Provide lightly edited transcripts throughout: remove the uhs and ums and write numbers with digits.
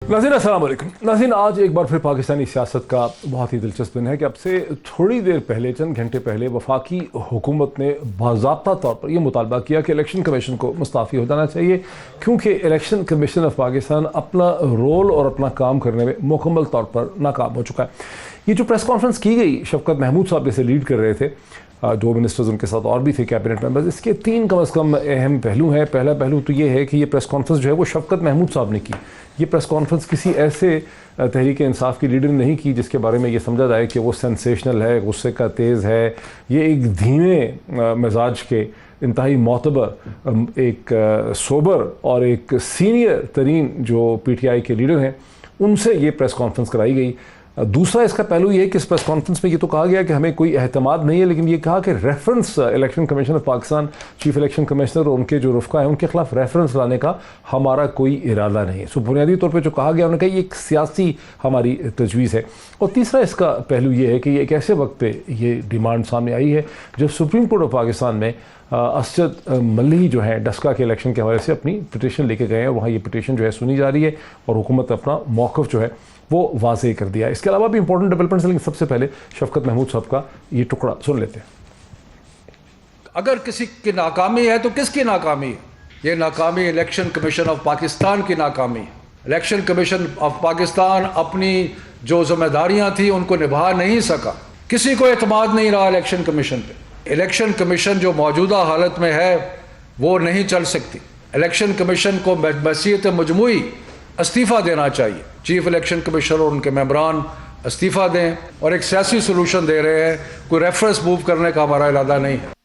नाज़रीन अस्सलाम वालेकुम। नाज़रीन आज एक बार फिर पाकिस्तानी सियासत का बहुत ही दिलचस्प दिन है कि अब से थोड़ी देर पहले, चंद घंटे पहले वफाकी हुकूमत ने बाज़ाब्ता तौर पर यह मुतालबा किया कि इलेक्शन कमीशन को मुस्ताफ़ी हो जाना चाहिए, क्योंकि इलेक्शन कमीशन ऑफ पाकिस्तान अपना रोल और अपना काम करने में मुकम्मल तौर पर नाकाम हो चुका है। ये जो प्रेस कॉन्फ्रेंस की गई, शफकत महमूद साहब जैसे लीड कर रहे थे, दो मिनिस्टर्स उनके साथ और भी थे कैबिनेट मेंबर्स। इसके तीन कम अज़ कम अहम पहलू हैं। पहला पहलू तो ये है कि ये प्रेस कॉन्फ्रेंस जो है वो शफकत महमूद साहब ने की। ये प्रेस कॉन्फ्रेंस किसी ऐसे तहरीक इंसाफ की लीडर ने नहीं की जिसके बारे में ये समझा जाए कि वो सेंसेशनल है, गुस्से का तेज़ है। ये एक धीमे मिजाज के, इंतहाई मोतबर, एक सोबर और एक सीनियर तरीन जो PTI के लीडर हैं, उनसे ये प्रेस कॉन्फ्रेंस कराई गई। दूसरा इसका पहलू ये है कि इस प्रेस कॉन्फ्रेंस में ये तो कहा गया कि हमें कोई एहतमाद नहीं है, लेकिन ये कहा कि reference election commission of Pakistan, chief election commissioner और उनके जो रुफ़का हैं उनके खिलाफ रेफरेंस लाने का हमारा कोई इरादा नहीं है। सो बुनियादी तौर पर जो कहा गया उन्होंने कहा ये एक सियासी हमारी तजवीज़ है। और तीसरा इसका पहलू ये है कि ये एक ऐसे वक्त पे ये डिमांड सामने आई है जब सुप्रीम कोर्ट ऑफ पाकिस्तान में असद मल्ही जो है डस्का के इलेक्शन के हवाले से अपनी पिटीशन लेके गए हैं और वहाँ ये पिटीशन जो है सुनी जा रही है और हुकूमत अपना मौक़िफ़ जो है वो वाज़ेह कर दिया। इसके अलावा भी इंपॉर्टेंट डेवलपमेंट्स, लेकिन सबसे पहले शफकत महमूद साहब का ये टुकड़ा सुन लेते हैं। अगर किसी की नाकामी है तो किसकी नाकामी है? ये नाकामी इलेक्शन कमीशन ऑफ पाकिस्तान की नाकामी है। इलेक्शन कमीशन ऑफ पाकिस्तान अपनी जो जिम्मेदारियां थी उनको निभा नहीं सका। किसी को एतमाद नहीं रहा इलेक्शन कमीशन पे। इलेक्शन कमीशन जो मौजूदा हालत में है वो नहीं चल सकती। इलेक्शन कमीशन को बहसीत मजमूई इस्तीफ़ा देना चाहिए। चीफ इलेक्शन कमिश्नर और उनके मेंबरान इस्तीफ़ा दें और एक सियासी सोल्यूशन दे रहे हैं। कोई रेफरेंस मूव करने का हमारा इरादा नहीं है।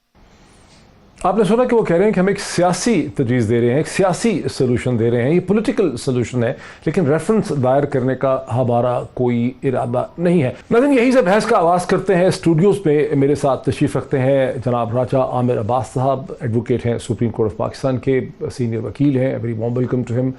आपने सुना कि वो कह रहे हैं कि हम एक सियासी तजवीज़ दे रहे हैं, एक सियासी सोल्यूशन दे रहे हैं। ये पॉलिटिकल सोल्यूशन है, लेकिन रेफरेंस दायर करने का हमारा कोई इरादा नहीं है। नाज़रीन, यही से बहस का आगाज़ करते हैं। स्टूडियोज़ पे मेरे साथ तशरीफ़ रखते हैं जनाब राजा आमिर अब्बास साहब, एडवोकेट हैं, सुप्रीम कोर्ट ऑफ पाकिस्तान के सीनियर वकील हैं। Very warm welcome to him.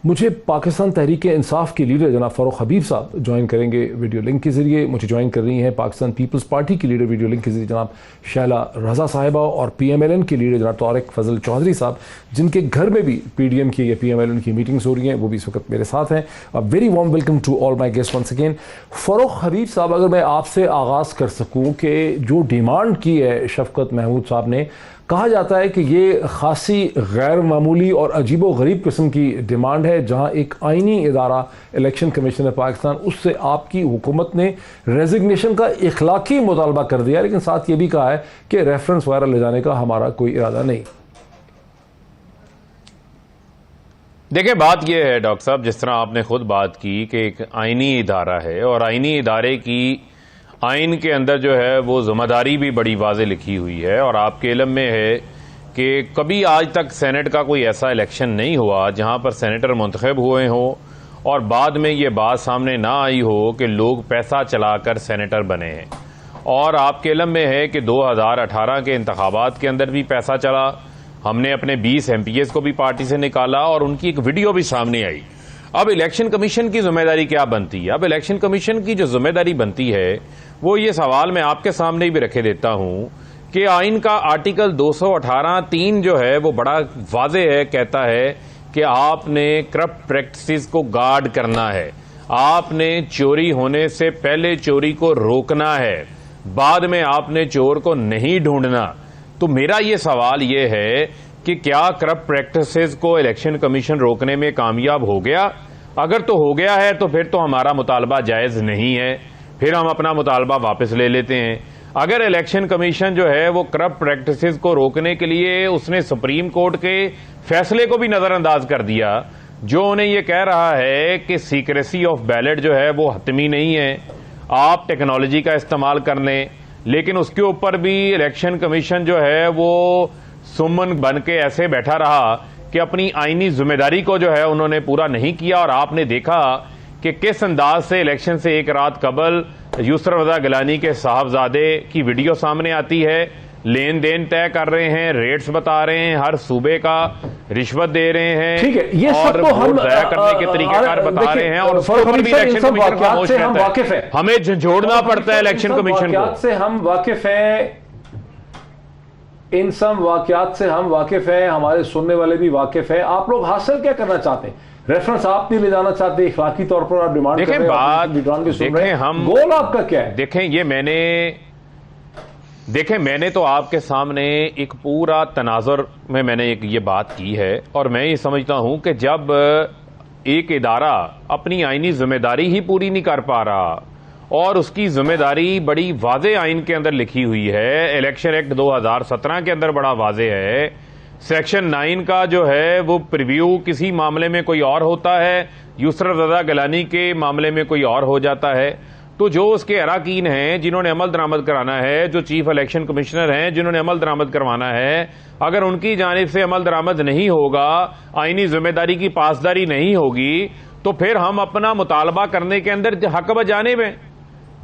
मुझे पाकिस्तान तहरीक इंसाफ के लीडर जनाब फ़ारूक हबीब साहब ज्वाइन करेंगे वीडियो लिंक के ज़रिए। मुझे ज्वाइन कर रही हैं पाकिस्तान पीपल्स पार्टी की लीडर वीडियो लिंक के ज़रिए जनाब शैला रज़ा साहिबा, और PMLN के लीडर जनाब तारिक फजल चौधरी साहब, जिनके घर में भी PDM की या PMLN की मीटिंग्स हो रही हैं, वो भी इस वक्त मेरे साथ हैं। Very warm welcome to all my guest once again. Farooq Habib साहब, अगर मैं आपसे आगाज़ कर सकूँ कि जो डिमांड की है शफकत महमूद साहब ने, कहा जाता है कि ये खासी गैर मामूली और अजीबो गरीब किस्म की डिमांड है, जहां एक आइनी इदारा इलेक्शन कमीशन ऑफ पाकिस्तान, उससे आपकी हुकूमत ने रेजिग्नेशन का इखलाकी मुतालबा कर दिया, लेकिन साथ ये भी कहा है कि रेफरेंस वगैरह ले जाने का हमारा कोई इरादा नहीं। देखिए, बात यह है डॉक्टर साहब, जिस तरह आपने खुद बात की कि एक आइनी इदारा है और आइनी इदारे की आइन के अंदर जो है वो जिम्मेदारी भी बड़ी वाज़े लिखी हुई है। और आपके इल्म में है कि कभी आज तक सेनेट का कोई ऐसा इलेक्शन नहीं हुआ जहां पर सेनेटर मुंतखब हुए हों और बाद में ये बात सामने ना आई हो कि लोग पैसा चलाकर सेनेटर बने हैं। और आपके इल्म में है कि 2018 के इंतखाबात के अंदर भी पैसा चला। हमने अपने 20 MPs को भी पार्टी से निकाला और उनकी एक वीडियो भी सामने आई। अब इलेक्शन कमीशन की जिम्मेदारी क्या बनती है? अब इलेक्शन कमीशन की जो जिम्मेदारी बनती है वो ये सवाल मैं आपके सामने भी रखे देता हूं कि आइन का आर्टिकल 218(3) जो है वो बड़ा वाज़े है, कहता है कि आपने करप्ट प्रैक्टिसेस को गार्ड करना है, आपने चोरी होने से पहले चोरी को रोकना है, बाद में आपने चोर को नहीं ढूंढना। तो मेरा ये सवाल ये है कि क्या करप्ट प्रैक्टिसेस को इलेक्शन कमीशन रोकने में कामयाब हो गया? अगर तो हो गया है तो फिर तो हमारा मुतालबा जायज़ नहीं है, फिर हम अपना मुतालबा वापस ले लेते हैं। अगर इलेक्शन कमीशन जो है वो करप्ट प्रैक्टिसेस को रोकने के लिए उसने सुप्रीम कोर्ट के फैसले को भी नज़रअंदाज कर दिया, जो उन्हें ये कह रहा है कि सीक्रेसी ऑफ बैलेट जो है वो हतमी नहीं है, आप टेक्नोलॉजी का इस्तेमाल कर लें, लेकिन उसके ऊपर भी इलेक्शन कमीशन जो है वो सुमन बन के ऐसे बैठा रहा कि अपनी आईनी जिम्मेदारी को जो है उन्होंने पूरा नहीं किया। और आपने देखा कि किस अंदाज से इलेक्शन से एक रात कबल यूसर रज़ा गिलानी के साहबजादे की वीडियो सामने आती है, लेन देन तय कर रहे हैं, रेट्स बता रहे हैं, हर सूबे का रिश्वत दे रहे हैं, ठीक है, ये और सब तो हम दया करने के तरीकेकार बता रहे हैं। और उसके ऊपर भी इलेक्शन कमीशन खामोश रहता है। हमें झंझोड़ना पड़ता है इलेक्शन कमीशन को। से हम वाकिफ हैं, इन सब वाकयात से हम वाकिफ हैं, हमारे सुनने वाले भी वाकिफ हैं। आप लोग हासिल क्या करना चाहते हैं? रेफरेंस आप नहीं ले जाना चाहते, इखलाकी तौर पर आप डिमांड कर देखें रहे हैं, बात, opposition भी सुन रहे देखें हैं। हम, गोल आपका क्या है? देखें मैंने तो आपके सामने एक पूरा तनाजुर में मैंने ये बात की है, और मैं ये समझता हूं कि जब एक इदारा अपनी आईनी जिम्मेदारी ही पूरी नहीं कर पा रहा, और उसकी जिम्मेदारी बड़ी वाज़े आइन के अंदर लिखी हुई है, इलेक्शन एक्ट 2017 के अंदर बड़ा वाज़े है, सेक्शन 9 का जो है वो प्रीव्यू किसी मामले में कोई और होता है, यूसुफ रज़ा गिलानी के मामले में कोई और हो जाता है। तो जो उसके अराकीन हैं जिन्होंने अमल दरामद कराना है, जो चीफ इलेक्शन कमिश्नर हैं जिन्होंने अमल दरामद करवाना है, अगर उनकी जानिब से अमल दरामद नहीं होगा, आईनी जिम्मेदारी की पासदारी नहीं होगी, तो फिर हम अपना मुतालबा करने के अंदर हक बजानिब हैं,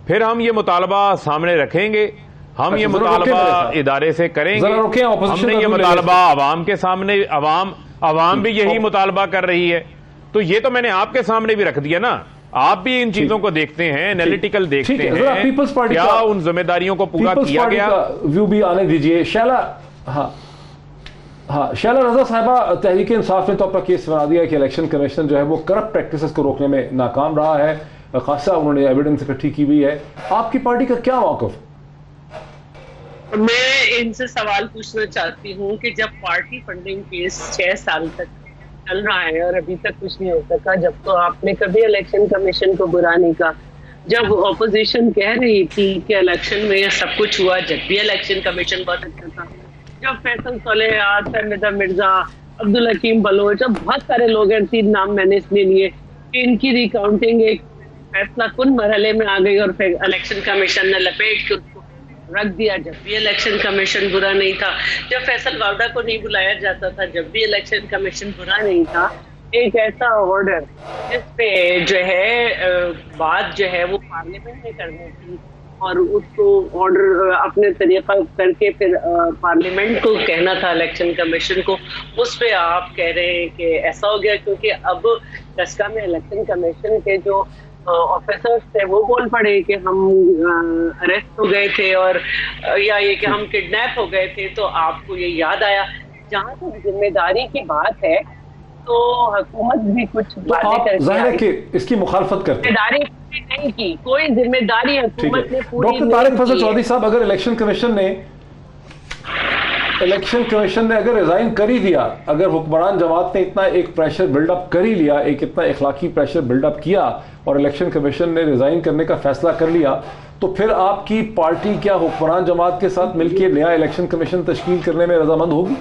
फिर हम ये मुतालबा सामने रखेंगे, हम ये मुतालबा इदारे से करेंगे। हमने ये मुतालबा आवाम के सामने, आवाम भी यही मुतालबा कर रही है, तो ये तो मैंने आपके सामने भी रख दिया ना। आप भी इन चीजों को देखते हैं, एनालिटिकल देखते हैं, पीपल्स पार्टी क्या उन जिम्मेदारियों को पूरा किया गया। व्यू भी आने दीजिए। शैला, हाँ शैला रजा साहिबा, तहरीक इंसाफ ने तो अपना केस बना दिया कि इलेक्शन कमीशन जो है वो करप्ट प्रैक्टिसेस को रोकने में नाकाम रहा है, खासा उन्होंने एविडेंस इकट्ठी की हुई है। आपकी पार्टी का क्या मौक़िफ़? मैं इनसे सवाल पूछना चाहती हूँ कि जब पार्टी फंडिंग केस 6 साल तक चल रहा है और अभी तक कुछ नहीं हो सका, जब तो आपने कभी इलेक्शन कमीशन को बुरा नहीं कहा, जब ऑपोजिशन कह रही थी कि इलेक्शन में सब कुछ हुआ, जब भी इलेक्शन कमीशन बहुत अच्छा था, जब फैसल सोलेहाद, फहमिदा मिर्जा, अब्दुल हकीम बलोच, जब बहुत सारे लोग हैं, 3 नाम मैंने इसलिए लिए कि इनकी रिकाउंटिंग एक फैसला कुन मरहले में आ गई और फिर इलेक्शन कमीशन ने लपेट के उसको रख दिया। जब भी इलेक्शन कमीशन बुरा नहीं था, जब फैसल वावडा को नहीं बुलाया जाता था, जब भी इलेक्शन कमीशन बुरा नहीं था, एक ऐसा ऑर्डर जिस पे जो है बात जो है वो पार्लियामेंट में करनी थी और उसको ऑर्डर अपने तरीका करके फिर पार्लियामेंट को कहना था, इलेक्शन कमीशन को, उस पे आप कह रहे हैं कि ऐसा हो गया क्योंकि अब दस्का में इलेक्शन कमीशन के जो ऑफिसर्स थे वो बोल पड़े कि हम अरेस्ट हो गए थे और या ये कि हम किडनैप हो गए थे, तो आपको ये याद आया। जहाँ तक जिम्मेदारी की बात है तो हुकूमत भी कुछ बातें करके इसकी मुखालफत करते हैं, जिम्मेदारी नहीं की, कोई जिम्मेदारी हुकूमत ने पूरी डॉक्टर तारिक फजल चौधरी साहब, अगर इलेक्शन कमीशन ने अगर रिजाइन कर ही दिया, अगर हुक्मरान जमात ने इतना एक प्रेशर बिल्डअप कर ही लिया, एक इतना इखलाकी प्रेशर बिल्डअप किया और इलेक्शन कमीशन ने रिजाइन करने का फैसला कर लिया, तो फिर आपकी पार्टी क्या हुक्मरान जमात के साथ मिलकर नया इलेक्शन कमीशन तश्कील करने में रजामंद होगी?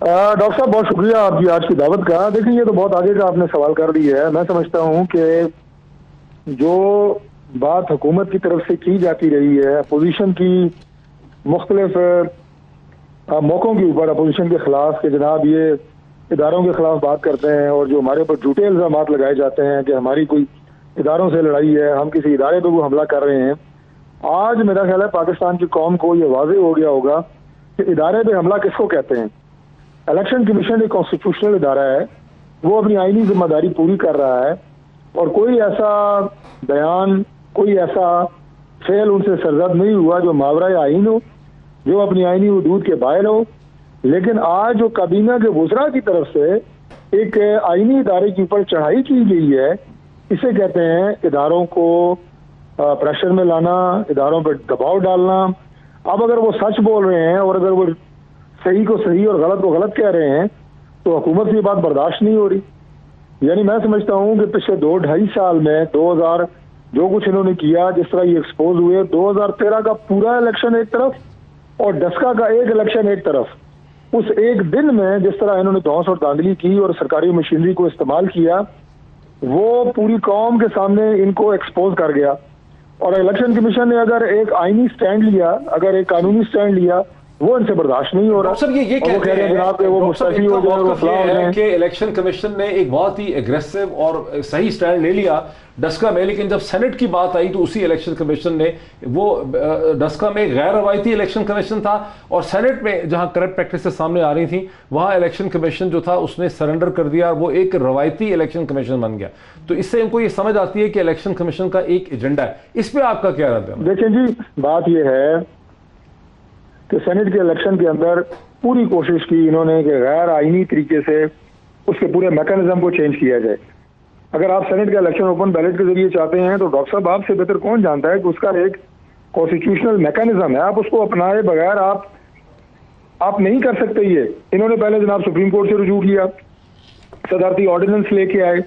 डॉक्टर साहब बहुत शुक्रिया आपकी आज की दावत का। देखिए ये तो बहुत आगे का आपने सवाल कर दिया है। मैं समझता हूँ कि जो बात हुकूमत की तरफ से की जाती रही है, अपोजिशन की मुख्तलिफ मौक़ों के ऊपर अपोजिशन के खिलाफ कि जनाब ये इदारों के खिलाफ बात करते हैं और जो हमारे ऊपर झूठे इल्ज़ामात लगाए जाते हैं कि हमारी कोई इदारों से लड़ाई है, हम किसी इदारे पर वो हमला कर रहे हैं। आज मेरा ख्याल है पाकिस्तान की कौम को ये वाज़ेह हो गया होगा कि इदारे पे हमला किसको कहते हैं। इलेक्शन कमीशन एक कॉन्स्टिट्यूशनल इदारा है, वो अपनी आईनी जिम्मेदारी पूरी कर रहा है और कोई ऐसा बयान, कोई ऐसा फेल उनसे सरजद नहीं हुआ जो मावरा आईन हो, जो अपनी आईनी हदूद के बाहर हो। लेकिन आज जो काबीना के वज़रा की तरफ से एक आईनी इदारे के ऊपर चढ़ाई की गई है, इसे कहते हैं इदारों को प्रेशर में लाना, इदारों पर दबाव डालना। अब अगर वो सच बोल रहे हैं और अगर वो सही को सही और गलत को गलत कह रहे हैं तो हुकूमत की बात बर्दाश्त नहीं हो रही। यानी मैं समझता हूँ कि पिछले 2-2.5 साल में 2000 जो कुछ इन्होंने किया, जिस तरह ये एक्सपोज हुए, 2013 का पूरा इलेक्शन एक तरफ और डस्का का एक इलेक्शन एक तरफ, उस एक दिन में जिस तरह इन्होंने धौंस और धांधली की और सरकारी मशीनरी को इस्तेमाल किया, वो पूरी कौम के सामने इनको एक्सपोज कर गया। और इलेक्शन कमीशन ने अगर एक आईनी स्टैंड लिया, अगर एक कानूनी स्टैंड लिया, वो इनसे बर्दाश्त नहीं हो रहा। सर ये कहते हैं जनाब कि वो मुस्तफी हो जाए, वो फलाह हो जाए कि इलेक्शन कमीशन ने एक बहुत ही एग्रेसिव और सही स्टैंड ले लिया डस्का में, लेकिन जब सेनेट की बात आई तो उसी इलेक्शन कमीशन ने, वो डस्का में गैर रवायती इलेक्शन कमीशन था और सेनेट में जहां करप्ट प्रैक्टिसेस सामने आ रही थी वहां इलेक्शन कमीशन जो था उसने सरेंडर कर दिया और वो एक रवायती इलेक्शन कमीशन बन गया। तो इससे इनको ये समझ आती है कि इलेक्शन कमीशन का एक एजेंडा है। इस पर आपका क्या रद्द है? देखिए जी, बात यह है कि सेनेट के इलेक्शन के अंदर पूरी कोशिश की इन्होंने कि गैर आईनी तरीके से उसके पूरे मैकेनिज्म को चेंज किया जाए। अगर आप सेनेट का इलेक्शन ओपन बैलेट के जरिए चाहते हैं तो डॉक्टर साहब आपसे बेहतर कौन जानता है कि उसका एक कॉन्स्टिट्यूशनल मैकेनिज्म है, आप उसको अपनाए बगैर आप नहीं कर सकते। ये इन्होंने पहले जनाब सुप्रीम कोर्ट से रुजू किया, सदारती ऑर्डिनेंस लेके आए,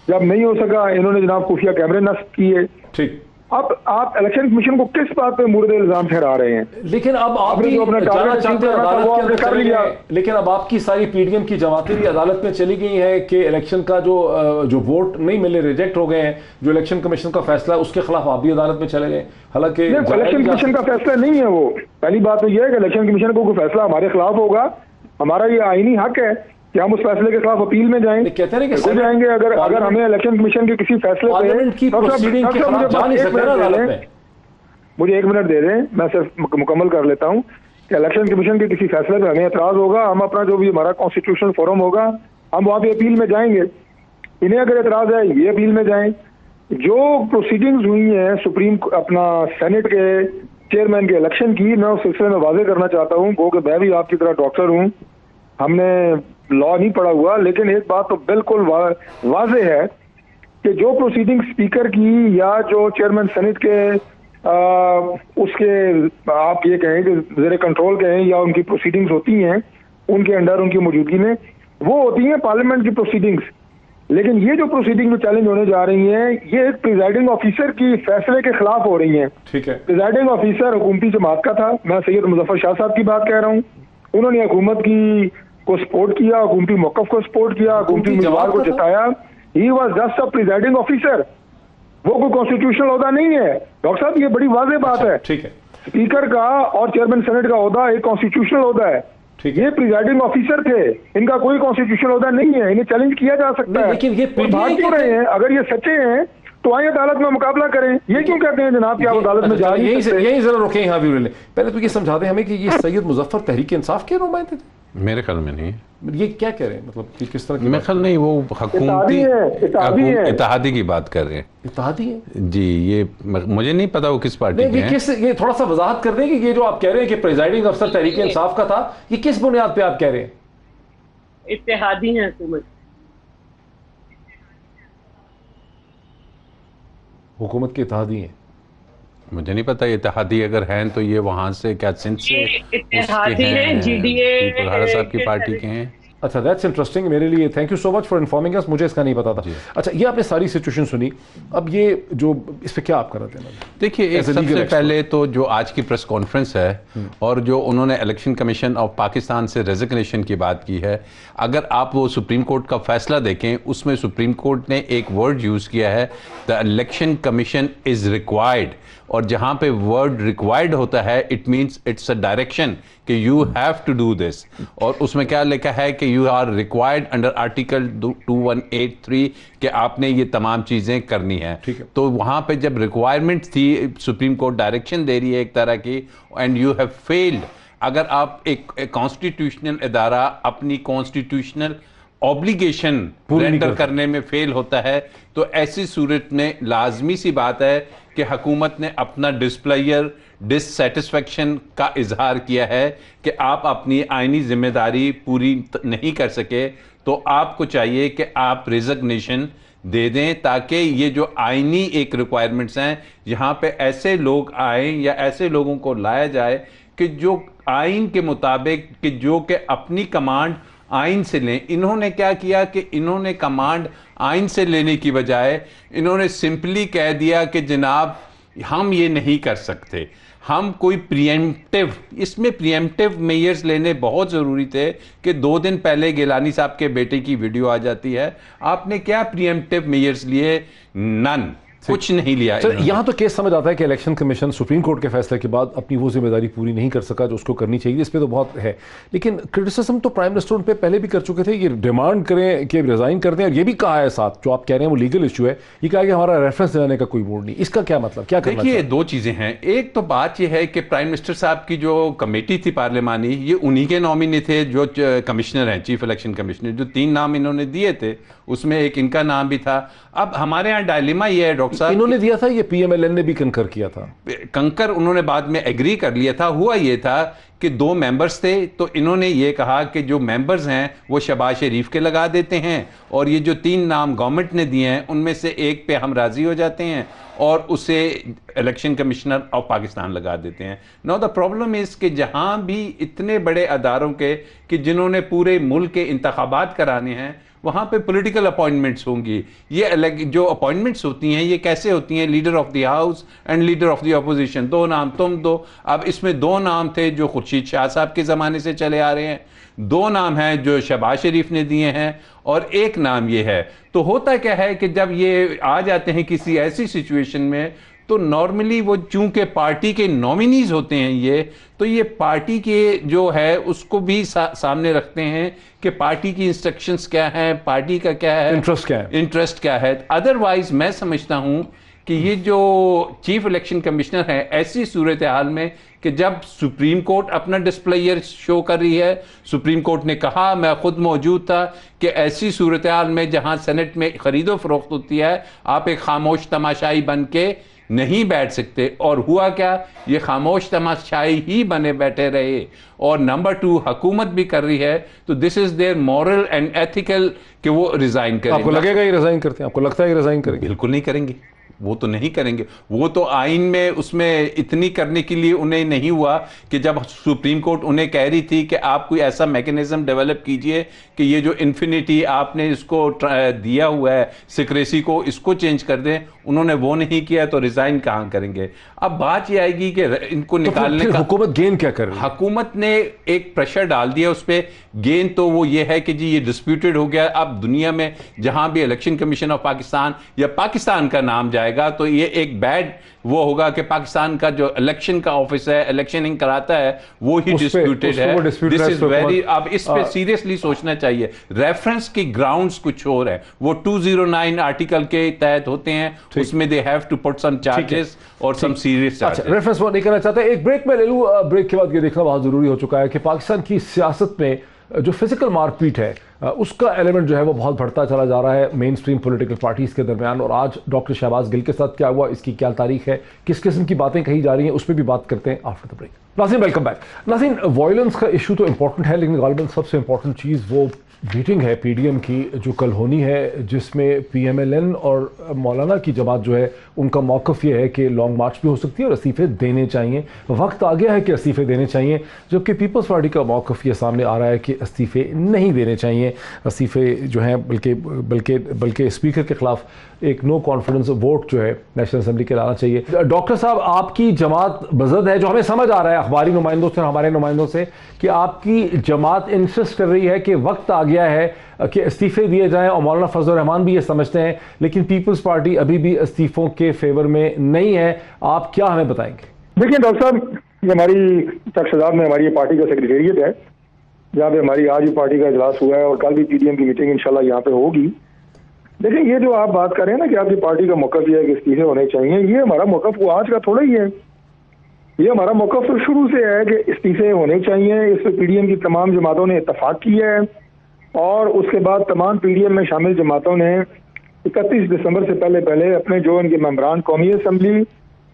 जब नहीं हो सका इन्होंने जनाब खुफिया कैमरे नस्ब किए। ठीक, अब आप इलेक्शन कमीशन को किस बात पे मुर्दे इल्जाम ठहरा रहे हैं? लेकिन अब आप आपने भी जो अपना जाना टारगेट चाहते हैं अचीव करना था, अदालत वो के आपने अंदर कर चले लिया। गए, लेकिन अब आपकी सारी पीडीएम की जमातें भी अदालत में चली गई हैं कि इलेक्शन का जो वोट नहीं मिले, रिजेक्ट हो गए हैं, जो इलेक्शन कमीशन का फैसला है उसके खिलाफ आप भी अदालत में चले गए। हालांकि इलेक्शन कमीशन का फैसला नहीं है वो। पहली बात तो यह है कि इलेक्शन कमीशन को कोई फैसला हमारे खिलाफ होगा, हमारा ये आईनी हक है कि हम उस फैसले के खिलाफ अपील में जाएं। कहते हैं कि बिल्कुल जाएंगे। अगर हमें इलेक्शन कमीशन के किसी फैसले पार्लियामेंट की प्रोसीडिंग के खिलाफ जा नहीं सकते ना अदालत में। मुझे 1 मिनट दे दें, मैं सिर्फ मुकम्मल कर लेता हूं कि इलेक्शन कमीशन के किसी फैसले पे हमें एतराज होगा, हम अपना जो भी हमारा कॉन्स्टिट्यूशनल फोरम होगा हम वहां पे अपील में जाएंगे। इन्हें अगर एतराज है ये अपील में जाएं। जो प्रोसीडिंग्स हुई हैं सुप्रीम अपना सेनेट के चेयरमैन के इलेक्शन की, मैं उस सिलसिले में वाजे करना चाहता हूँ कि मैं भी आपकी तरह डॉक्टर हूँ, हमने लॉ नहीं पढ़ा हुआ, लेकिन एक बात तो बिल्कुल वाजे है कि जो प्रोसीडिंग स्पीकर की या जो चेयरमैन सेनेट के उसके आप ये कहें कि ज़ेरे कंट्रोल कहें या उनकी प्रोसीडिंग्स होती हैं उनके अंडर उनकी मौजूदगी में, वो होती हैं पार्लियामेंट की प्रोसीडिंग्स। लेकिन ये जो प्रोसीडिंग में चैलेंज होने जा रही हैं ये एक प्रिजाइडिंग ऑफिसर की फैसले के खिलाफ हो रही हैं। ठीक है, प्रिजाइडिंग ऑफिसर हुकूमती जमात का था, मैं सैयद मुजफ्फर शाह साहब की बात कह रहा हूँ। उन्होंने हुकूमत की को सपोर्ट किया, हुकूमती मौक़िफ़ को सपोर्ट किया, हुकूमती उम्मीदवार को जिताया। He was just a presiding officer, वो कोई कॉन्स्टिट्यूशनल ओहदा नहीं है। डॉक्टर साहब ये बड़ी वाज़ेह बात है। ठीक है, स्पीकर का और चेयरमैन सेनेट का ओहदा एक कॉन्स्टिट्यूशनल ओहदा है। ठीक है। ये प्रिजाइडिंग ऑफिसर थे, इनका कोई कॉन्स्टिट्यूशनल ओहदा नहीं है, इन्हें चैलेंज किया जा सकता है। लेकिन ये वो भाग क्यों रहे हैं? अगर ये सच्चे हैं तो आइए अदालत में मुकाबला करें। ये क्यों कहते हैं जनाब कि आप अदालत में जा नहीं सकते? यही जरा रुके यहाँ भी पहले तो ये समझा दें हमें कि ये सैयद मुजफ्फर तहरीक इंसाफ के नुमाइंदे थे। मेरे ख्याल में नहीं है। ये क्या कह रहे हैं, मतलब कि किस तरह की मेरे ख्याल नहीं, वो इत्तेहादी है। इत्तेहादी की बात कर रहे हैं इत्तेहादी है जी। ये मुझे नहीं पता वो किस पार्टी के हैं। ये थोड़ा सा वजाहत कर दें कि ये जो आप कह रहे हैं कि प्रिजाइडिंग अफसर तहरीक इंसाफ का था, ये किस बुनियाद पे आप कह रहे हैं? इत्तेहादी है हुकूमत। हुकूमत के इत्तेहादी हैं। मुझे नहीं पता, इत्तेहादी अगर हैं तो ये वहां से क्या सिंध से इत्तेहादी हैं, जीडीए साहब की पार्टी के हैं। अच्छा, दैट्स इंटरेस्टिंग मेरे लिए। Thank you so much for informing us, मुझे इसका नहीं पता था। अच्छा, ये आपने सारी सिचुएशन सुनी, अब ये जो इस पे क्या आप कर रहे थे? देखिए, एक सबसे पहले तो जो आज की प्रेस कॉन्फ्रेंस है और जो उन्होंने इलेक्शन कमीशन ऑफ पाकिस्तान से रेजिग्नेशन की बात की है, अगर आप वो सुप्रीम कोर्ट का फैसला देखें उसमें सुप्रीम कोर्ट ने एक वर्ड यूज़ किया है, the election commission is required. और जहाँ पे वर्ड रिक्वायर्ड होता है it means it's a direction कि you have to do this. और उसमें क्या लिखा है कि you are required under article 2183 कि आपने ये तमाम चीज़ें करनी है। तो वहाँ पे जब रिक्वायरमेंट थी, सुप्रीम कोर्ट डायरेक्शन दे रही है एक तरह की, एंड यू हैव फेल्ड। अगर आप एक कॉन्स्टिट्यूशनल इदारा अपनी कॉन्स्टिट्यूशनल ऑब्लिगेशन रेंडर करने में फेल होता है तो ऐसी सूरत में लाजमी सी बात है कि हुकूमत ने अपना डिससेटिस्फेक्शन का इजहार किया है कि आप अपनी आईनी जिम्मेदारी पूरी नहीं कर सके, तो आपको चाहिए कि आप रिजिग्नेशन दे दें ताकि ये जो आईनी एक रिक्वायरमेंट्स हैं यहाँ पे ऐसे लोग आए या ऐसे लोगों को लाया जाए कि जो आइन के मुताबिक कि जो कि अपनी कमांड आइन से लें। इन्होंने क्या किया कि इन्होंने कमांड आइन से लेने की बजाय इन्होंने सिंपली कह दिया कि जनाब हम ये नहीं कर सकते, हम कोई प्रिएम्प्टिव, इसमें प्रिएम्प्टिव मेजर्स लेने बहुत ज़रूरी थे कि 2 दिन पहले गिलानी साहब के बेटे की वीडियो आ जाती है। आपने क्या प्रिएम्प्टिव मेजर्स लिए? नन, कुछ नहीं लिया। यहाँ तो केस समझ आता है कि इलेक्शन कमीशन सुप्रीम कोर्ट के फैसले के बाद अपनी वो जिम्मेदारी पूरी नहीं कर सका जो उसको करनी चाहिए, इस पे तो बहुत है। लेकिन क्रिटिसिज्म तो प्राइम मिनिस्टर उन पे पहले भी कर चुके थे, ये डिमांड करें कि रिजाइन कर दें, और ये भी कहा है साथ जो आप कह रहे हैं वो लीगल इशू है, ये कहा कि हमारा रेफरेंस दिलाने का कोई मूड नहीं। इसका क्या मतलब, क्या करना? देखिए, 2 चीज़ें हैं। एक तो बात यह है कि प्राइम मिनिस्टर साहब की जो कमेटी थी पार्लियामानी, ये उन्हीं के नॉमिनी थे जो कमिश्नर हैं, चीफ इलेक्शन कमिश्नर। जो 3 नाम इन्होंने दिए थे उसमें एक इनका नाम भी था। अब हमारे यहाँ डायलेमा ये है डॉक्टर साहब, इन्होंने दिया था, ये पीएमएलएन ने भी कंकर किया था। कंकर उन्होंने बाद में एग्री कर लिया था। हुआ ये था कि 2 मेंबर्स थे, तो इन्होंने ये कहा कि जो मेंबर्स हैं वो शहबाज शरीफ के लगा देते हैं और ये जो 3 नाम गवर्नमेंट ने दिए हैं उनमें से एक पे हम राजी हो जाते हैं और उसे इलेक्शन कमिश्नर ऑफ पाकिस्तान लगा देते हैं। नाउ द प्रॉब्लम इज कि जहां भी इतने बड़े अदारों के कि जिन्होंने पूरे मुल्क के इंतखाबात कराने हैं वहां पे पॉलिटिकल अपॉइंटमेंट्स होंगी। ये जो अपॉइंटमेंट्स होती हैं ये कैसे होती हैं? Leader of the house and leader of the opposition, 2 नाम तुम दो। अब इसमें 2 नाम थे जो खुर्शीद शाह साहब के ज़माने से चले आ रहे हैं, 2 नाम हैं जो शहबाज शरीफ ने दिए हैं और 1 नाम ये है। तो होता क्या है कि जब ये आ जाते हैं किसी ऐसी सिचुएशन में तो नॉर्मली वो चूंकि पार्टी के नॉमिनीज होते हैं ये, तो ये पार्टी के जो है उसको भी सामने रखते हैं कि पार्टी की इंस्ट्रक्शंस क्या है, पार्टी का क्या है, इंटरेस्ट क्या है। अदरवाइज मैं समझता हूं कि ये जो चीफ इलेक्शन कमिश्नर है ऐसी सूरत हाल में कि जब सुप्रीम कोर्ट अपना डिस्प्लेयर शो कर रही है, सुप्रीम कोर्ट ने कहा, मैं खुद मौजूद था, कि ऐसी सूरत हाल में जहां सेनेट में खरीदो फरोख्त होती है आप एक खामोश तमाशाई बन के नहीं बैठ सकते। और हुआ क्या, ये खामोश तमाशाई ही बने बैठे रहे। और नंबर 2 हुकूमत भी कर रही है, तो this is their moral and ethical कि वो रिजाइन करेंगे। आपको लगेगा ये रिजाइन करते हैं? आपको लगता है ये रिजाइन करेंगे? बिल्कुल नहीं करेंगे, वो तो नहीं करेंगे। वो तो आइन में उसमें इतनी करने के लिए उन्हें नहीं हुआ कि जब सुप्रीम कोर्ट उन्हें कह रही थी कि आप कोई ऐसा मैकेनिज्म डेवलप कीजिए कि ये जो इन्फिनिटी आपने इसको दिया हुआ है सिक्रेसी को, इसको चेंज कर दें, उन्होंने वो नहीं किया तो रिजाइन कहां करेंगे। अब बात ये आएगी कि इनको निकालने का हुकूमत गेन क्या कर रही है? हुकूमत ने एक प्रेशर डाल दिया उस पर। गेन तो वो ये है कि जी ये डिस्प्यूटेड हो गया। अब दुनिया में जहां भी इलेक्शन कमीशन ऑफ पाकिस्तान या पाकिस्तान का नाम जाएगा तो ये एक बैड वो होगा कि पाकिस्तान का जो इलेक्शन का ऑफिस है, इलेक्शनिंग कराता है, वो ही डिस्प्यूटेड है। दिस इज वेरी, अब इस पे सीरियसली सोचना चाहिए। रेफरेंस की ग्राउंड्स कुछ और है, वो 209 आर्टिकल के तहत होते हैं, उसमें they have to put some charges और सम सीरियस चार्जेस। रेफरेंस वो नहीं करना चाहता। एक ब्रेक में ले लूं, ब्रेक के बाद ये देखना बहुत जरूरी हो चुका है कि पाकिस्तान की सियासत में जो फिजिकल मारपीट है उसका एलिमेंट जो है वो बहुत बढ़ता चला जा रहा है मेन स्ट्रीम पॉलिटिकल पार्टीज के दरमियान। और आज डॉक्टर शहबाज गिल के साथ क्या हुआ, इसकी क्या तारीख है, किस किस्म की बातें कही जा रही हैं, उस पर भी बात करते हैं आफ्टर द ब्रेक। नाज़रीन वेलकम बैक। नाज़रीन, वायलेंस का इशू तो इंपॉर्टेंट है, लेकिन गालिबन सबसे इंपॉर्टेंट चीज़ वो मीटिंग है पीडीएम की जो कल होनी है, जिसमें पीएमएलएन और मौलाना की जमात जो है उनका मौक़िफ़ ये है कि लॉन्ग मार्च भी हो सकती है और इस्तीफ़े देने चाहिए। वक्त आ गया है कि इस्तीफ़े देने चाहिए, जबकि पीपल्स पार्टी का मौक़िफ़ ये सामने आ रहा है कि इस्तीफ़े नहीं देने चाहिए। इस्तीफ़े जो हैं बल्कि स्पीकर के ख़िलाफ़ एक नो कॉन्फिडेंस वोट जो है नेशनल असम्बली के लाना चाहिए। डॉक्टर साहब, आपकी जमात बज़द है, जो हमें समझ आ रहा है अखबारी नुमाइंदों से और हमारे नुमाइंदों से, कि आपकी जमात इंसिस्ट कर रही है कि वक्त आ गया है कि इस्तीफ़े दिए जाएं, और मौलाना फजल रहमान भी ये समझते हैं, लेकिन पीपल्स पार्टी अभी भी इस्तीफ़ों के फेवर में नहीं है। आप क्या हमें बताएंगे? देखिए डॉक्टर साहब, ये हमारी तख्शदाब में हमारी पार्टी का सेक्रेटेरिएट है, जहाँ पे हमारी आज भी पार्टी का इजलास हुआ है और कल भी पीडीएम की मीटिंग इंशाल्लाह यहाँ पे होगी। देखिए, ये जो आप बात कर रहे हैं ना कि आपकी पार्टी का मौक़िफ़ ये है कि इस्तीफे होने चाहिए, ये हमारा मौक़िफ़ वो आज का थोड़ा ही है। ये हमारा मौक़िफ़ तो शुरू से है कि इस्तीफे होने चाहिए। इस पर पीडीएम की तमाम जमातों ने इत्तफाक किया है और उसके बाद तमाम पीडीएम में शामिल जमातों ने 31 दिसंबर से पहले अपने जो इनके मेंबरान कौमी असम्बली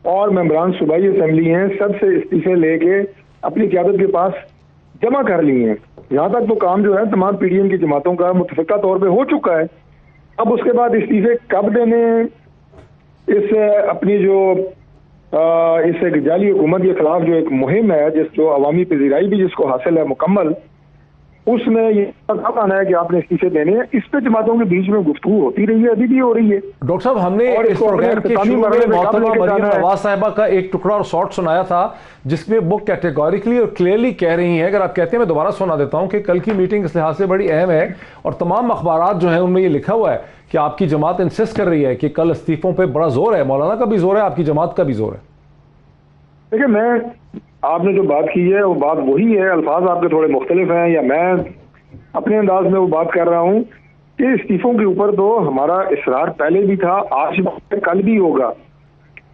और मेंबरान सूबाई असम्बली हैं सबसे इस्तीफे लेके अपनी क़यादत के पास जमा कर लिए हैं। यहाँ तक तो काम जो है तमाम पीडीएम की जमातों का मुतफ़िका तौर पर हो चुका है। अब उसके बाद इस्तीफे कब देने, इस अपनी जो इस जाली हुकूमत के खिलाफ जो एक मुहिम है, जो अवामी पजीराई भी जिसको हासिल है मुकम्मल, उसमें ये कब आना है कि आपने इस्तीफे देने हैं। इस पे जमातों के बीच में गुफ्तगू होती रही है, अभी भी हो रही है। डॉक्टर साहब, हमने इस प्रोग्राम के शुरू में मोहतरमा मरियम नवाज साहिबा का एक टुकड़ा और शॉर्ट सुनाया था, जिसमें वो कैटेगोरिकली और क्लियरली कह रही हैं, अगर आप कहते हैं मैं दोबारा सुना देता हूं, कि कल की मीटिंग इस लिहाज से बड़ी अहम है और तमाम अखबारात जो हैं उनमें ये लिखा हुआ है कि आपकी जमात इंसिस्ट कर रही है कि कल इस्तीफों पर बड़ा जोर है, मौलाना का भी जोर है, आपकी जमात का भी जोर है। देखिए, मैं आपने जो बात की है वो बात वही है, अल्फाज आपके थोड़े मुख्तलिफ हैं, या मैं अपने अंदाज में वो बात कर रहा हूँ कि इस्तीफों के ऊपर तो हमारा इसरार पहले भी था, आज भी, कल भी होगा,